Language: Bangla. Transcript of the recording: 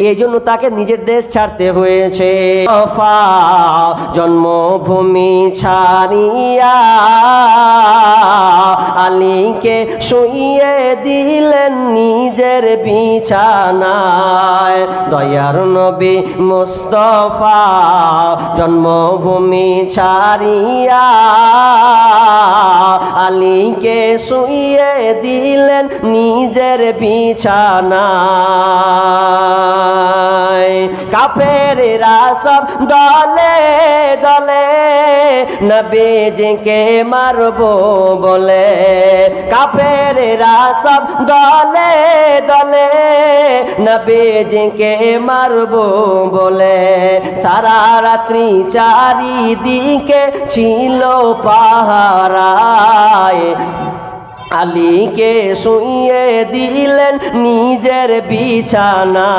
এই জন্য তাকে নিজের দেশ ছাড়তে হয়েছে। জন্মভূমি ছাড়িয়া আলীকে শুইয়ে দিলেন নিজের বিছানায়। দয়ার নবী মুস্তাফা জন্মভূমি ছাড়িয়া আলীকে শুইয়ে দিলেন নিজের বিছানায়। কাফেররা সব দলে দলে নবীজিকে মারবো বলে, কাফেররা সব দলে দলে নবীজিকে মারবো বলে, সারা রাত্রি চারিদিকে ছিল পাহারায়। আলীকে শুইয়ে দিলেন নিজের বিছানা।